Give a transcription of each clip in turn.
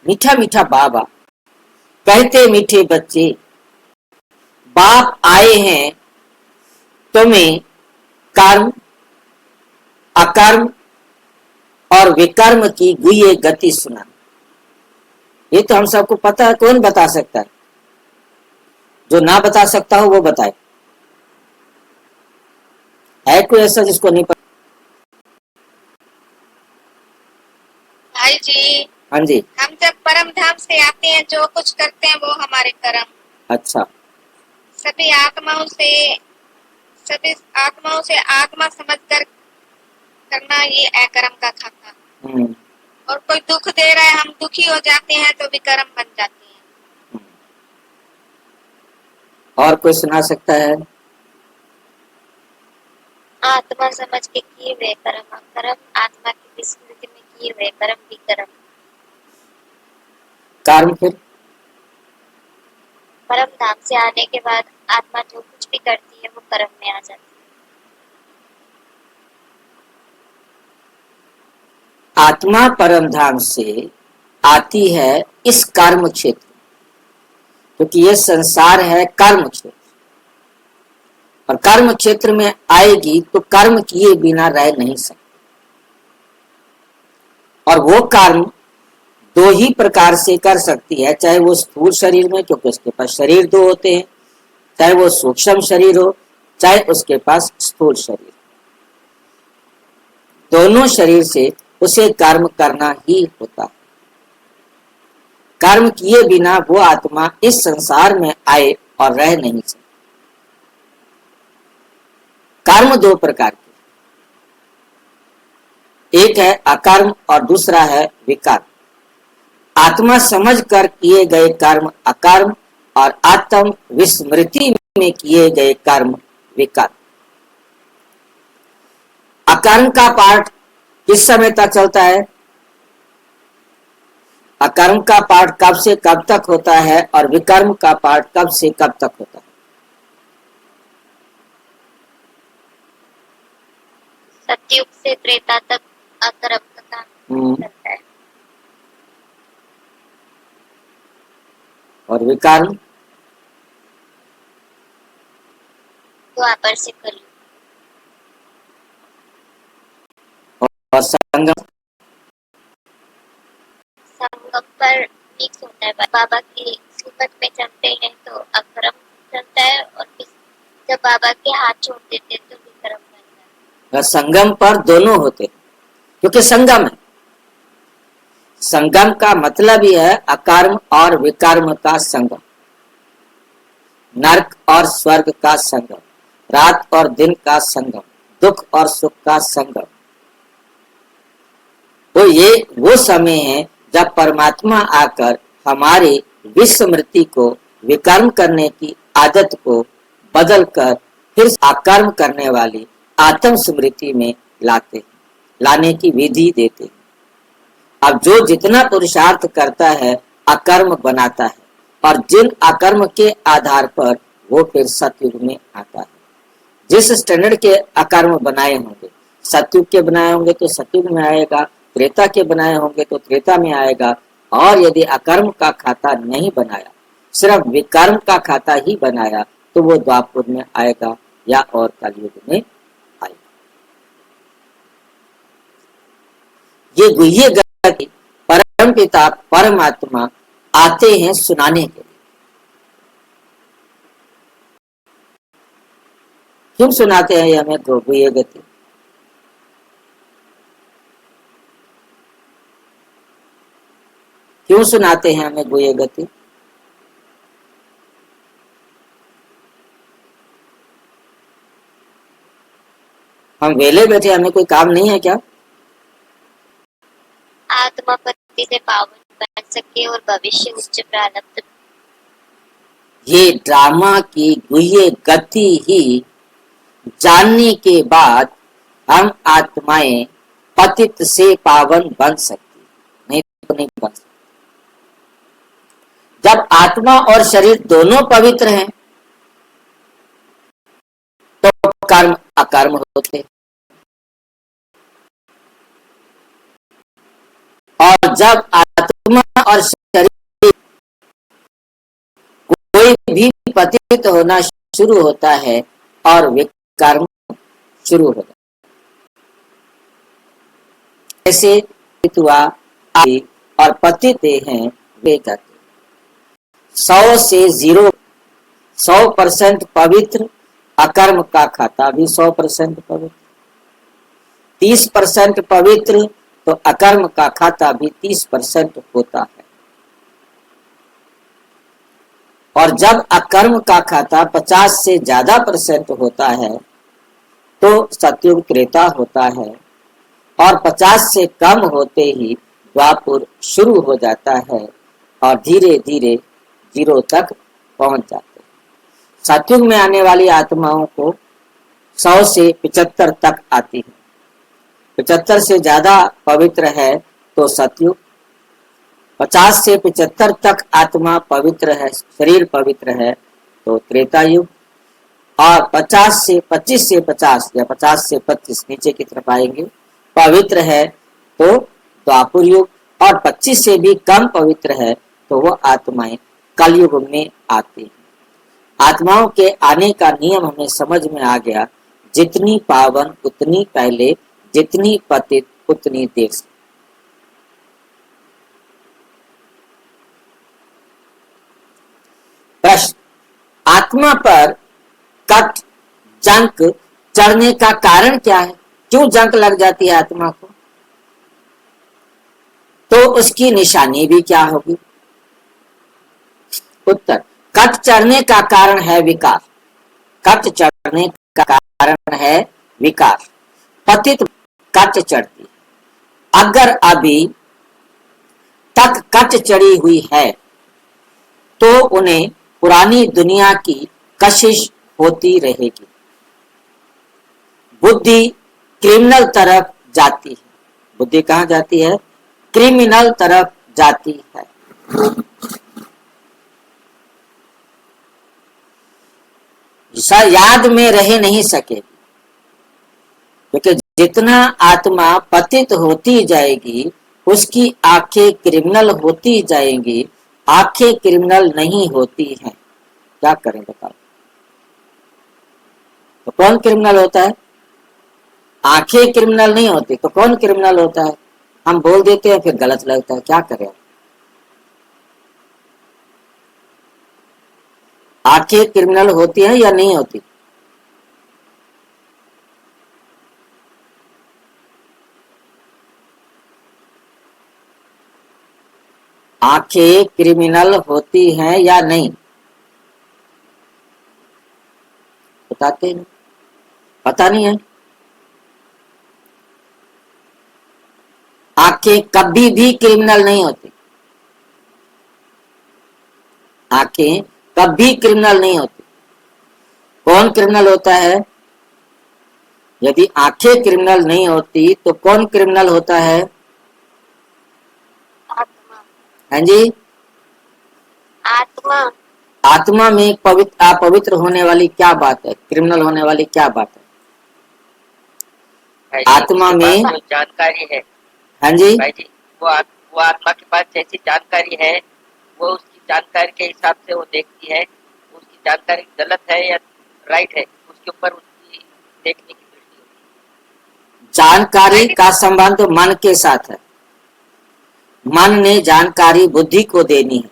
मीठा मीठा बाबा, कहते मीठे बच्चे, बाप आए हैं तुम्हें कर्म, अकर्म और विकर्म की गुह्य गति सुना। ये तो हम सबको पता है, कौन बता सकता है? जो ना बता सकता हो वो बताए। है कोई ऐसा जिसको नहीं पता? भाई जी, हाँ जी। हम जब परम धाम से आते हैं, जो कुछ करते हैं वो हमारे कर्म। अच्छा। सभी आत्माओं से आत्मा समझकर करना, ये अकर्म का खाता। और कोई दुख दे रहा है, हम दुखी हो जाते हैं तो विकर्म बन जाते हैं। और कोई सुना सकता है? आत्मा समझ के किए हुए कर्म अकर्म, आत्मा की विस्मृति में किए हुए कर्म विकर्म। कर्म फिर परम धाम से आने के बाद आत्मा जो कुछ भी करती है वो कर्म में आ जाती है। आत्मा परम धाम से आती है इस कर्म क्षेत्र, क्योंकि ये संसार है कर्म क्षेत्र, और कर्म क्षेत्र में आएगी तो कर्म किए बिना रह नहीं सकती। और वो कर्म दो ही प्रकार से कर सकती है, चाहे वो स्थूल शरीर में, क्योंकि उसके पास शरीर दो होते हैं, चाहे वो सूक्ष्म शरीर हो, चाहे उसके पास स्थूल शरीर। दोनों शरीर से उसे कर्म करना ही होता है। कर्म किए बिना वो आत्मा इस संसार में आए और रह नहीं सकती। कर्म दो प्रकार के, एक है अकर्म और दूसरा है विकर्म। आत्मा समझ कर किए गए कर्म अकर्म और आत्म विस्मृति में किए गए कर्म विकर्म। अकर्म का पाठ किस समय तक चलता है? अकर्म का पाठ कब से कब तक होता है और विकर्म का पाठ कब से कब तक होता है? सतयुग से त्रेता तक अकर्म का काम चलता है। और विकर्म द्वापर से कलयुग। और संगम पर मिक्स होता है। बाबा की सुमत में चलते हैं तो अकर्म चलता है, और जब बाबा के हाथ छोड़ देते हैं तो विकर्म बन जाता है। संगम पर दोनों होते हैं, क्योंकि संगम है। संगम का मतलब ही है अकर्म और विकर्म का संगम, नरक और स्वर्ग का संगम, रात और दिन का संगम, दुख और सुख का संगम। तो ये वो समय है जब परमात्मा आकर हमारे विस्मृति को, विकर्म करने की आदत को बदलकर फिर अकर्म करने वाली आत्म स्मृति में लाने की विधि देते। अब जो जितना पुरुषार्थ करता है अकर्म बनाता है, और जिन अकर्म के आधार पर वो फिर सतयुग में आता है। जिस स्टैंडर्ड के अकर्म बनाए होंगे, सतयुग के बनाए होंगे तो सतयुग में आएगा, त्रेता के बनाए होंगे तो त्रेता में आएगा। और यदि अकर्म का खाता नहीं बनाया, सिर्फ विकर्म का खाता ही बनाया, तो वो द्वापर में आएगा या और कलयुग में आएगा। ये गुह्य गति परम पिता परमात्मा आते हैं सुनाने के लिए। क्यों सुनाते हैं हमें गुह्य गति? क्यों सुनाते हैं हमें गुह्य गति? हम वेले बैठे, हमें कोई काम नहीं है क्या? आत्मा पति से पावन बन सके और भविष्य उच्च प्रारब्ध। ये ड्रामा की गुह्य गति ही जानने के बाद हम आत्माएं पतित से पावन बन सकती, नहीं तो नहीं बन सकती। जब आत्मा और शरीर दोनों पवित्र हैं तो कर्म अकर्म होते, और जब आत्मा और पतित होना शुरू होता है और विकर्म शुरू हो जाता है। जैसे हुआ और पतित हैं वे कहते 100 से 0, 100% पवित्र अकर्म का खाता भी 100% पवित्र, 30% पवित्र तो अकर्म का खाता भी 30% होता है। और जब अकर्म का खाता 50 से ज्यादा % होता है तो सतयुग त्रेता होता है, और 50 से कम होते ही द्वापर शुरू हो जाता है और धीरे धीरे 0 तक पहुंच जाते हैं। सतयुग में आने वाली आत्माओं को 100 से 75 तक आती है। 75 से ज्यादा पवित्र है तो सतयुग, 50 से 75 तक आत्मा पवित्र है, शरीर पवित्र है तो त्रेता युग, और 25 से 50 या 50 से 25 नीचे की तरफ आएंगे पवित्र है तो द्वापर युग, और 25 से भी कम पवित्र है तो वो आत्माएं कलयुग में आती हैं। आत्माओं के आने का नियम हमें समझ में आ गया, जितनी पावन उतनी पहले, जितनी पतित उतनी देर से। प्रश्न, आत्मा पर कट जंक चढ़ने का कारण क्या है? क्यों जंक लग जाती है आत्मा को? तो उसकी निशानी भी क्या होगी? उत्तर, कट चढ़ने का कारण है विकार। कट चढ़ने का कारण है विकार। पतित कट चढ़ती है। अगर अभी तक कट चढ़ी हुई है तो उन्हें पुरानी दुनिया की कशिश होती रहेगी। बुद्धि क्रिमिनल तरफ जाती है। बुद्धि कहाँ जाती है? क्रिमिनल तरफ जाती है। याद में रह नहीं सके, क्योंकि जितना आत्मा पतित होती जाएगी उसकी आंखें क्रिमिनल होती जाएंगी। आंखें क्रिमिनल नहीं होती हैं, क्या करें बताओ? तो कौन क्रिमिनल होता है? आंखें क्रिमिनल नहीं होती तो कौन क्रिमिनल होता है? हम बोल देते हैं फिर गलत लगता है, क्या करें? आंखें क्रिमिनल होती है या नहीं होती? आंखें क्रिमिनल होती हैं या नहीं? बताते नहीं, पता नहीं है। आंखें कभी भी क्रिमिनल नहीं होती। आंखें कभी क्रिमिनल नहीं होती। कौन क्रिमिनल होता है? यदि आंखें क्रिमिनल नहीं होती तो कौन क्रिमिनल होता है? आत्मा। हाँ जी, आत्मा। आत्मा में अपवित्र होने वाली क्या बात है? क्रिमिनल होने वाली क्या बात है? आत्मा में जो जानकारी है हाँ जी, भाई जी, वो आत्मा के पास जैसी जानकारी है वो उसकी जानकारी के हिसाब से वो देखती है। उसकी जानकारी गलत है या राइट है उसके ऊपर उसकी देखने की दृष्टि होती है। जानकारी का संबंध मन के साथ है। मन ने जानकारी बुद्धि को देनी है।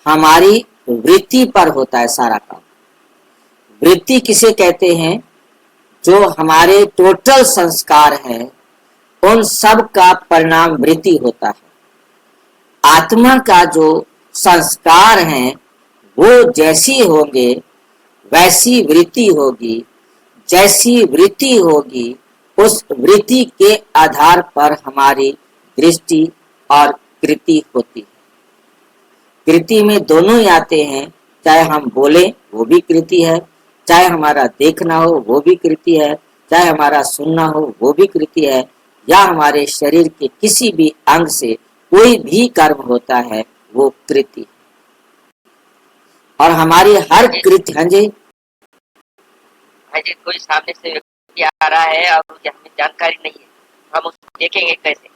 हमारी वृत्ति पर होता है सारा काम। वृत्ति किसे कहते हैं? जो हमारे टोटल संस्कार है उन सब का परिणाम वृत्ति होता है। आत्मा का जो संस्कार है वो जैसी होंगे वैसी वृत्ति होगी। जैसी वृत्ति होगी उस वृत्ति के आधार पर हमारी दृष्टि और कृति होती है। कृति में दोनों ही आते हैं, चाहे हम बोले वो भी कृति है, चाहे हमारा देखना हो वो भी कृति है, चाहे हमारा सुनना हो वो भी कृति है, या हमारे शरीर के किसी भी अंग से कोई भी कर्म होता है वो कृति। और हमारी हर कृति, हाँ जी भाई जी, कोई सामने से व्यक्ति आ रहा है और मुझे हमें जानकारी नहीं है, हम उसको देखेंगे कैसे?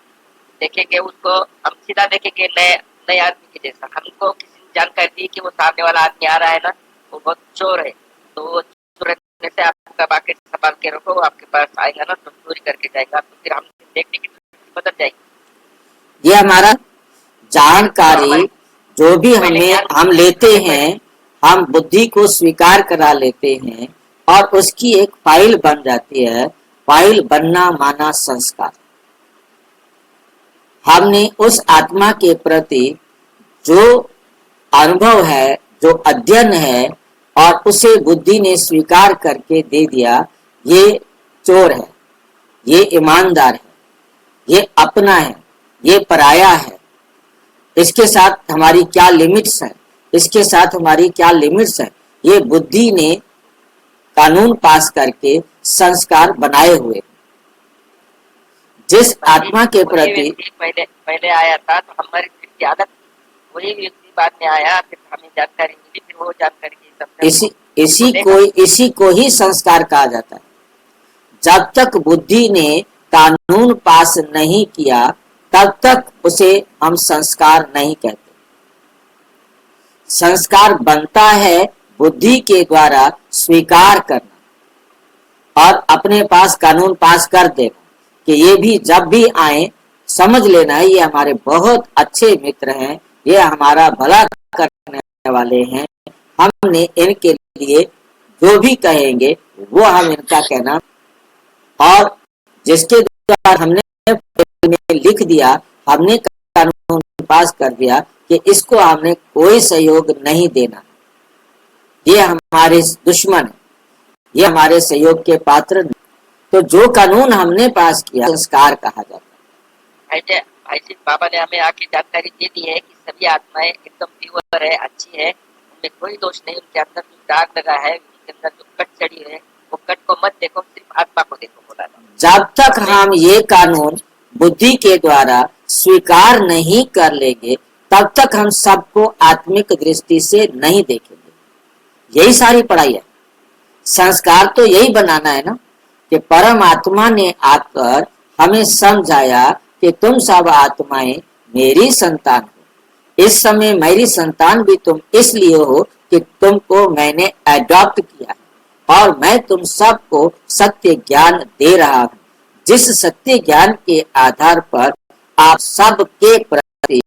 देखेंगे उसको हम सीधा देखेंगे नए आदमी के जैसा। हमको किसी ने जानकारी दी कि वो सामने वाला आदमी आ रहा है ना, वो बहुत चोर है, तो वो चोर रखने से आपका बाकी संभाल के रखो, आपके पास आएगा ना तो चोरी करके जाएगा, तो फिर हम देखने की दृष्टि बदल जाएगी। ये हमारा जानकारी हमारी जो भी पहले हमें ज्ञान हम लेते हैं, हम बुद्धि को स्वीकार करा लेते हैं और उसकी एक फाइल बन जाती है। फाइल बनना माना संस्कार। हमने उस आत्मा के प्रति जो अनुभव है, जो अध्ययन है, और उसे बुद्धि ने स्वीकार करके दे दिया, ये चोर है, ये ईमानदार है, ये अपना है, ये पराया है, इसके साथ हमारी क्या लिमिट्स है, इसके साथ हमारी क्या लिमिट्स है, ये बुद्धि ने कानून पास करके संस्कार बनाए हुए। जिस आत्मा के प्रति पहले पहले आया था तो हमारी की आदत, वही व्यक्ति बाद में आया, फिर हमें जानकारी मिली, फिर वो जानकारी के हिसाब से इसी को ही संस्कार कहा जाता है। जब तक बुद्धि ने कानून पास नहीं किया तब तक उसे हम संस्कार नहीं कहते। संस्कार बनता है बुद्धि के द्वारा स्वीकार करना और अपने पास कानून पास कर देना कि ये भी जब भी आए समझ लेना है ये हमारे बहुत अच्छे मित्र हैं, ये हमारा भला करने वाले हैं, हमने इनके लिए जो भी कहेंगे वो हम इनका कहना। और जिसके द्वारा हमने लिख दिया, हमने कानून पास कर दिया कि इसको हमने कोई सहयोग नहीं देना, ये हमारे दुश्मन है, ये हमारे सहयोग के पात्र नहीं। तो जो कानून हमने पास किया संस्कार कहा जाता है। ऐसे बाबा ने हमें आके जानकारी दे दी है कि सभी आत्माएं एकदम प्योर है, अच्छी है, उनमें कोई दोष नहीं, उनके अंदर जो दाग लगा है, उनके अंदर जो कट चढ़ी है, वो कट को मत देखो, सिर्फ आत्मा को देखो बोला। जब तक हम ये कानून बुद्धि के द्वारा स्वीकार नहीं कर लेंगे तब तक हम सबको आत्मिक दृष्टि से नहीं देखेंगे। यही सारी पढ़ाई है। संस्कार तो यही बनाना है ना कि परमात्मा ने आकर हमें समझाया कि तुम सब आत्माएं मेरी संतान हो। इस समय मेरी संतान भी तुम इसलिए हो कि तुमको मैंने अडॉप्ट किया है और मैं तुम सबको सत्य ज्ञान दे रहा हूँ, जिस सत्य ज्ञान के आधार पर आप सबके प्रति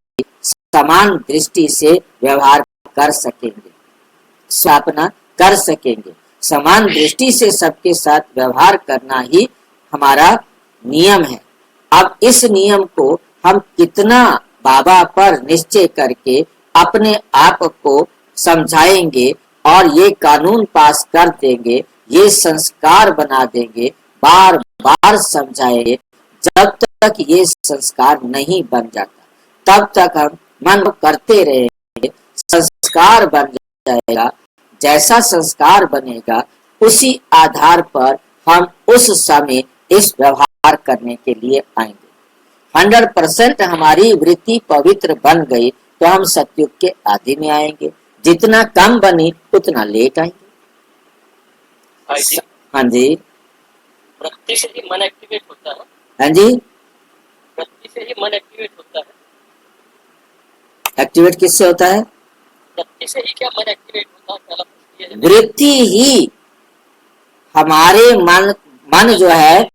समान दृष्टि से व्यवहार कर सकेंगे, स्थापना कर सकेंगे। समान दृष्टि से सबके साथ व्यवहार करना ही हमारा नियम है। अब इस नियम को हम कितना बाबा पर निश्चय करके अपने आप को समझाएंगे और ये कानून पास कर देंगे, ये संस्कार बना देंगे, बार बार समझाएंगे। जब तक ये संस्कार नहीं बन जाता तब तक हम मन करते रहेंगे, संस्कार बन जाएगा। जैसा संस्कार बनेगा उसी आधार पर हम उस समय इस व्यवहार करने के लिए आएंगे। 100% हमारी वृत्ति पवित्र बन गई तो हम सतयुग के आदि में आएंगे। जितना कम बनी उतना लेट आएंगे। हाँ जी, वृत्ति से ही मन एक्टिवेट होता है। हाँ जी, वृत्ति से ही मन एक्टिवेट होता है। एक्टिवेट किससे होता है? वृत्ति से ही क्या मन एक्टिवेट होता है? वृत्ति ही हमारे मन जो है